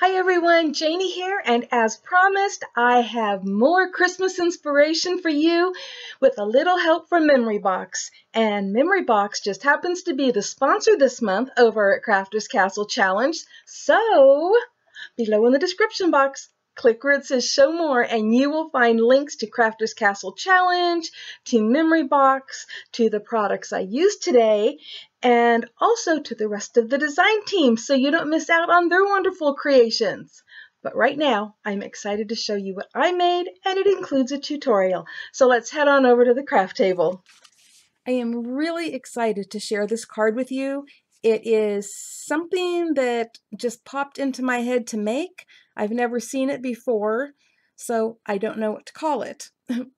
Hi everyone, Janie here, and as promised, I have more Christmas inspiration for you with a little help from Memory Box. And Memory Box just happens to be the sponsor this month over at Crafters Castle Challenge. So, below in the description box, click where it says show more and you will find links to Crafters Castle Challenge, to Memory Box, to the products I used today, and also to the rest of the design team so you don't miss out on their wonderful creations. But right now, I'm excited to show you what I made, and it includes a tutorial. So let's head on over to the craft table. I am really excited to share this card with you. It is something that just popped into my head to make. I've never seen it before, so I don't know what to call it.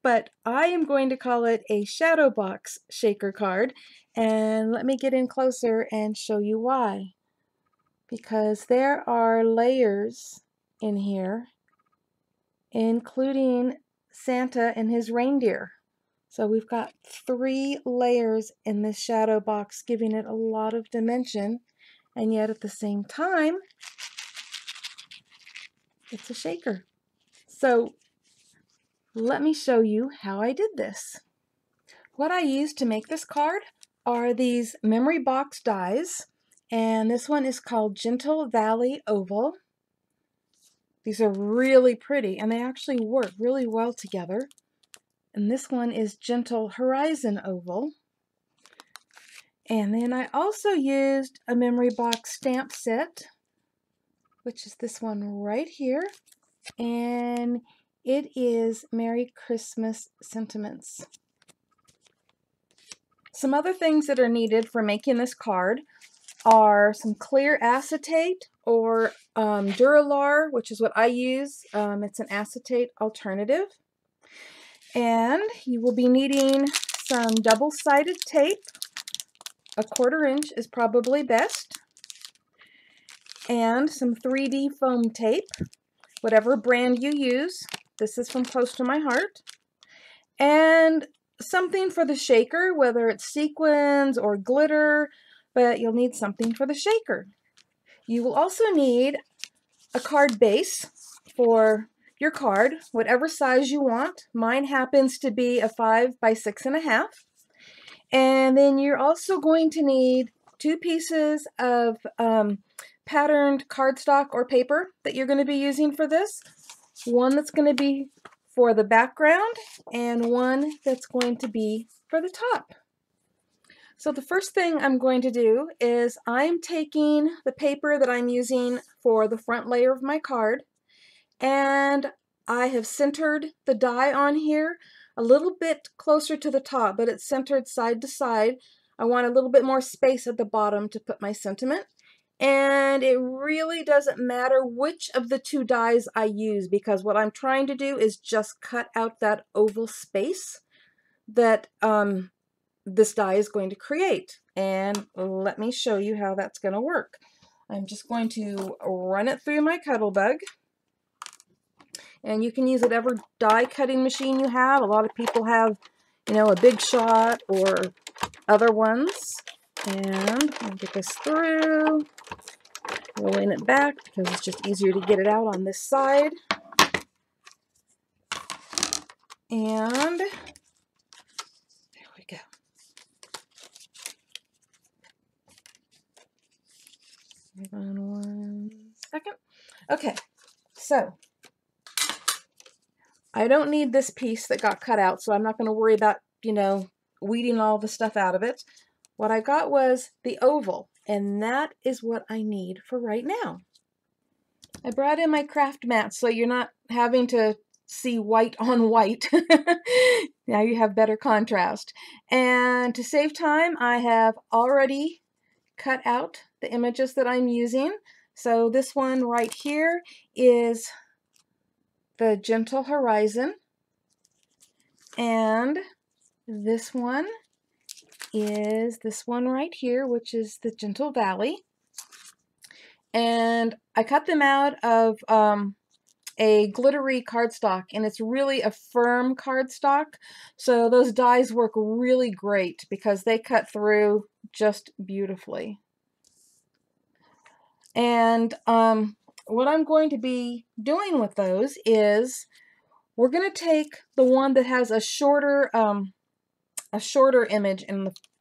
But I am going to call it a shadow box shaker card. And let me get in closer and show you why. Because there are layers in here, including Santa and his reindeer. So we've got 3 layers in this shadow box, giving it a lot of dimension, and yet at the same time, it's a shaker. So let me show you how I did this. What I used to make this card are these Memory Box dies, and this one is called Gentle Valley Oval. These are really pretty, and they actually work really well together. And this one is Gentle Horizon Oval. And then I also used a Memory Box stamp set, which is this one right here. And it is Merry Christmas Sentiments. Some other things that are needed for making this card are some clear acetate or Duralar, which is what I use. It's an acetate alternative. And you will be needing some double-sided tape. A 1/4 inch is probably best. And some 3D foam tape, whatever brand you use. This is from Close to My Heart. And something for the shaker, whether it's sequins or glitter, but you'll need something for the shaker. You will also need a card base for your card, whatever size you want. Mine happens to be a 5 by 6.5. And then you're also going to need 2 pieces of patterned cardstock or paper that you're going to be using for this. One that's going to be for the background and one that's going to be for the top. So the first thing I'm going to do is I'm taking the paper that I'm using for the front layer of my card, and I have centered the die on here a little bit closer to the top, but it's centered side to side. I want a little bit more space at the bottom to put my sentiment. And it really doesn't matter which of the 2 dies I use, because what I'm trying to do is just cut out that oval space that this die is going to create. And let me show you how that's going to work. I'm just going to run it through my Cuttlebug. And you can use whatever die cutting machine you have. A lot of people have, you know, a Big Shot or other ones. And I'll get this through, rolling it back because it's just easier to get it out on this side. And there we go. Hold on 1 second. Okay, so I don't need this piece that got cut out, so I'm not going to worry about, you know, weeding all the stuff out of it. What I got was the oval, and that is what I need for right now. I brought in my craft mat so you're not having to see white on white. Now you have better contrast. And to save time, I have already cut out the images that I'm using. So this one right here is the Gentle Horizon, and this one is this one right here, which is the Gentle Valley. And I cut them out of a glittery cardstock, and it's really a firm cardstock, so those dies work really great because they cut through just beautifully. And what I'm going to be doing with those is we're going to take the one that has a shorter image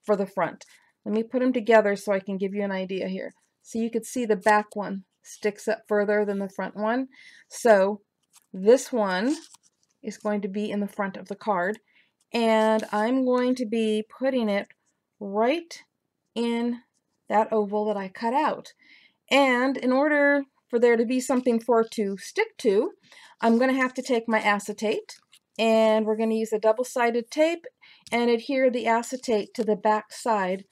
for the front. Let me put them together so I can give you an idea here. So you could see the back one sticks up further than the front one. So this one is going to be in the front of the card, and I'm going to be putting it right in that oval that I cut out. And in order for there to be something for it to stick to, I'm going to have to take my acetate, and we're going to use a double-sided tape and adhere the acetate to the back side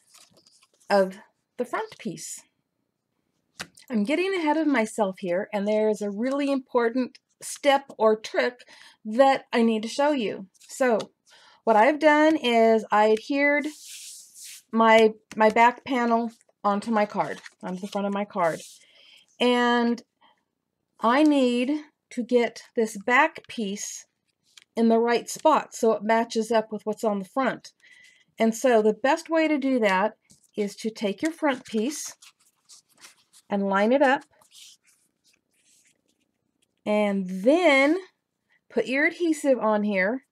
of the front piece. I'm getting ahead of myself here, and there's a really important step or trick that I need to show you. So what I've done is I adhered my back panel onto my card, onto the front of my card. And I need to get this back piece in the right spot so it matches up with what's on the front. And so the best way to do that is to take your front piece and line it up, and then put your adhesive on here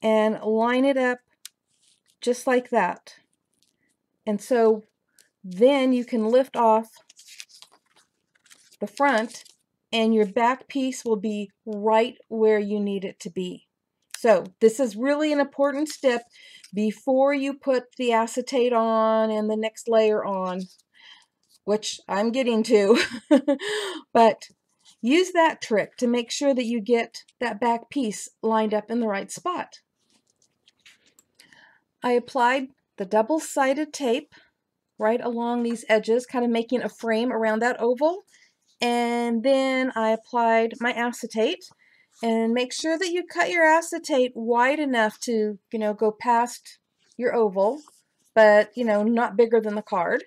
and line it up just like that. And so then you can lift off the front and your back piece will be right where you need it to be. So this is really an important step before you put the acetate on and the next layer on, which I'm getting to. But use that trick to make sure that you get that back piece lined up in the right spot. I applied the double-sided tape right along these edges, kind of making a frame around that oval. And then I applied my acetate, and make sure that you cut your acetate wide enough to, go past your oval, but, not bigger than the card.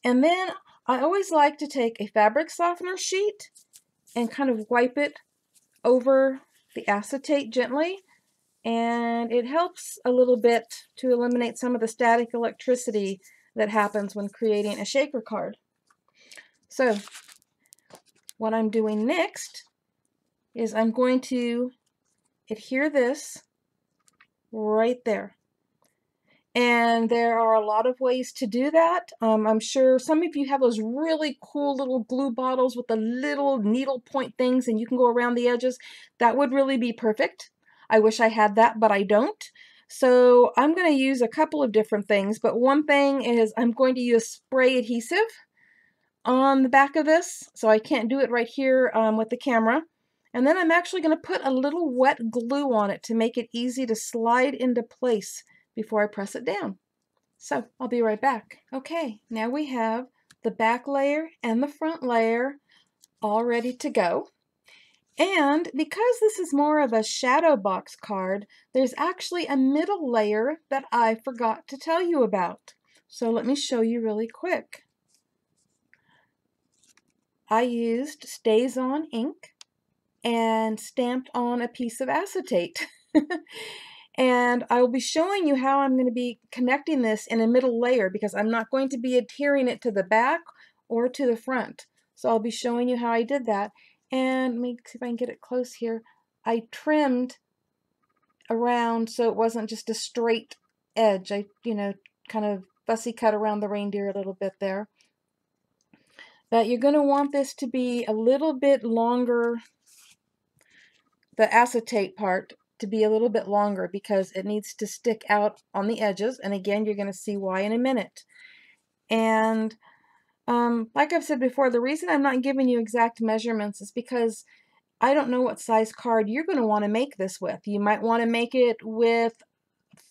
And then I always like to take a fabric softener sheet and kind of wipe it over the acetate gently. And it helps a little bit to eliminate some of the static electricity that happens when creating a shaker card. So what I'm doing next is I'm going to adhere this right there. And there are a lot of ways to do that. I'm sure some of you have those really cool little glue bottles with the little needle point things, and you can go around the edges. That would really be perfect. I wish I had that, but I don't. So I'm going to use a couple of different things, but one thing is I'm going to use spray adhesive on the back of this, so I can't do it right here with the camera. And then I'm actually going to put a little wet glue on it to make it easy to slide into place before I press it down. So I'll be right back. Okay, now we have the back layer and the front layer all ready to go. And because this is more of a shadow box card, there's actually a middle layer that I forgot to tell you about. So let me show you really quick. I used Stays On ink and stamped on a piece of acetate. And I will be showing you how I'm going to be connecting this in a middle layer, because I'm not going to be adhering it to the back or to the front. So I'll be showing you how I did that. And let me see if I can get it close here. I trimmed around so it wasn't just a straight edge. I, kind of fussy cut around the reindeer a little bit there. But you're going to want this to be a little bit longer, the acetate part to be a little bit longer, because it needs to stick out on the edges. And again, you're going to see why in a minute. And like I've said before, the reason I'm not giving you exact measurements is because I don't know what size card you're going to want to make this with. You might want to make it with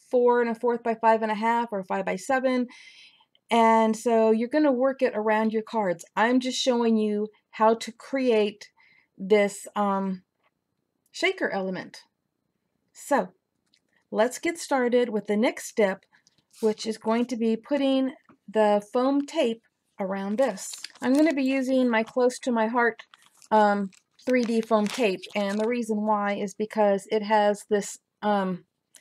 4 1/4 by 5 1/2 or 5 by 7. And so you're going to work it around your cards. I'm just showing you how to create this shaker element. So let's get started with the next step, which is going to be putting the foam tape around this. I'm going to be using my Close to My Heart 3D foam tape, and the reason why is because it has this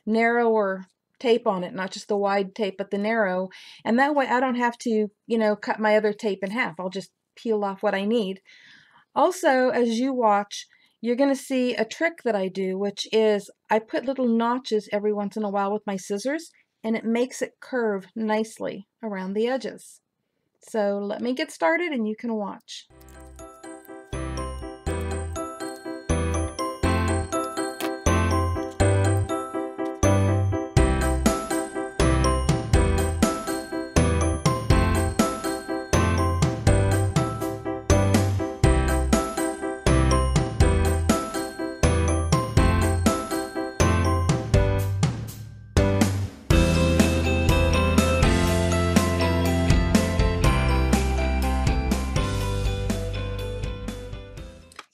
narrower tape on it, not just the wide tape, but the narrow, and that way I don't have to, cut my other tape in half. I'll just peel off what I need. Also, as you watch, you're going to see a trick that I do, which is I put little notches every once in a while with my scissors, and it makes it curve nicely around the edges. So let me get started and you can watch.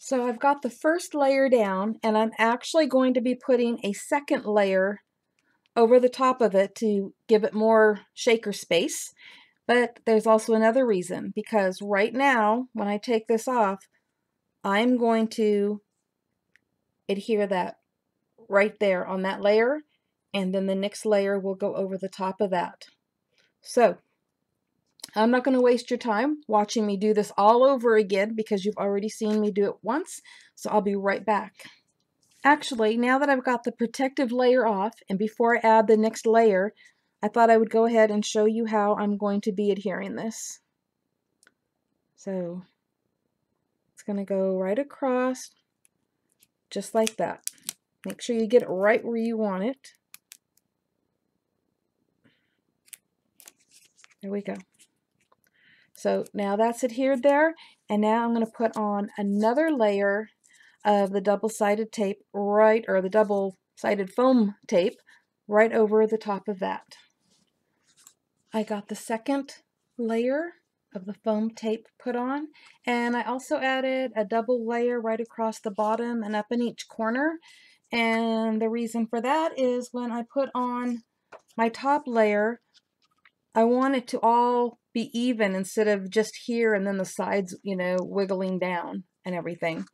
So I've got the first layer down, and I'm actually going to be putting a second layer over the top of it to give it more shaker space. But there's also another reason, because right now, when I take this off, I'm going to adhere that right there on that layer, and then the next layer will go over the top of that. So I'm not going to waste your time watching me do this all over again because you've already seen me do it once, so I'll be right back. Actually, now that I've got the protective layer off, and before I add the next layer, I thought I would go ahead and show you how I'm going to be adhering this. So it's going to go right across, just like that. Make sure you get it right where you want it. There we go. So now that's adhered there, and now I'm going to put on another layer of the double-sided tape or the double-sided foam tape right over the top of that. I got the second layer of the foam tape put on, and I also added a double layer right across the bottom and up in each corner. And the reason for that is when I put on my top layer, I want it to all be even instead of just here and then the sides, you know, wiggling down and everything.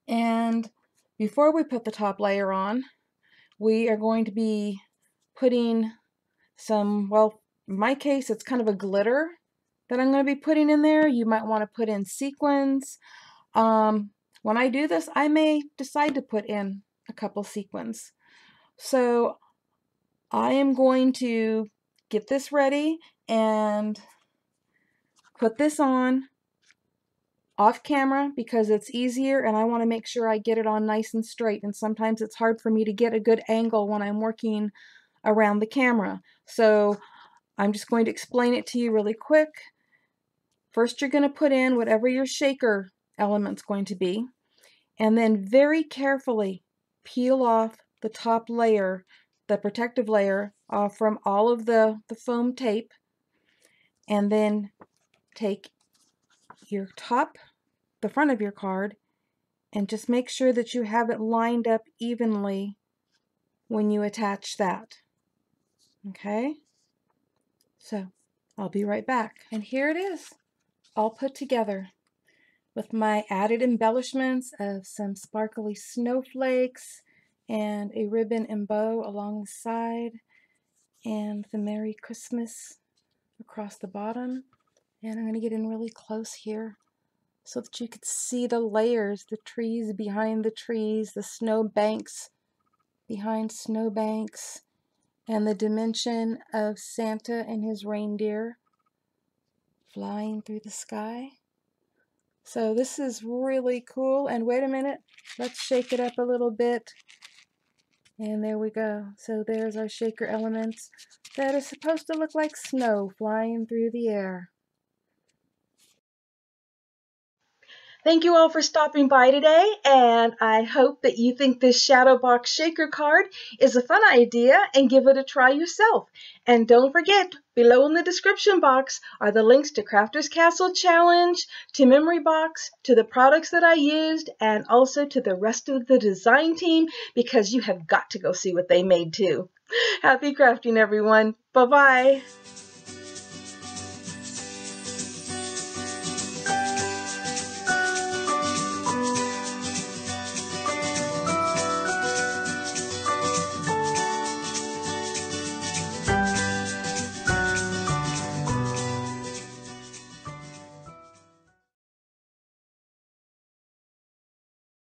And before we put the top layer on, we are going to be putting some, well, in my case, it's kind of a glitter that I'm going to be putting in there. You might want to put in sequins. When I do this, I may decide to put in a couple sequins. So I am going to get this ready and put this on off camera because it's easier, and I want to make sure I get it on nice and straight, and sometimes it's hard for me to get a good angle when I'm working around the camera. So I'm just going to explain it to you really quick. First, you're going to put in whatever your shaker element's going to be, and then very carefully peel off the top layer, the protective layer, off from all of the foam tape, and then take your the front of your card, and just make sure that you have it lined up evenly when you attach that. Okay? So I'll be right back. And here it is, all put together with my added embellishments of some sparkly snowflakes and a ribbon and bow along the side and the Merry Christmas across the bottom. And I'm going to get in really close here so that you could see the layers, the trees behind the trees, the snow banks behind snow banks, and the dimension of Santa and his reindeer flying through the sky. So this is really cool. And wait a minute, let's shake it up a little bit. And there we go. So there's our shaker elements that is supposed to look like snow flying through the air. Thank you all for stopping by today, and I hope that you think this shadow box shaker card is a fun idea and give it a try yourself. And don't forget, below in the description box are the links to Crafter's Castle Challenge, to Memory Box, to the products that I used, and also to the rest of the design team, because you have got to go see what they made too. Happy crafting, everyone. Bye-bye.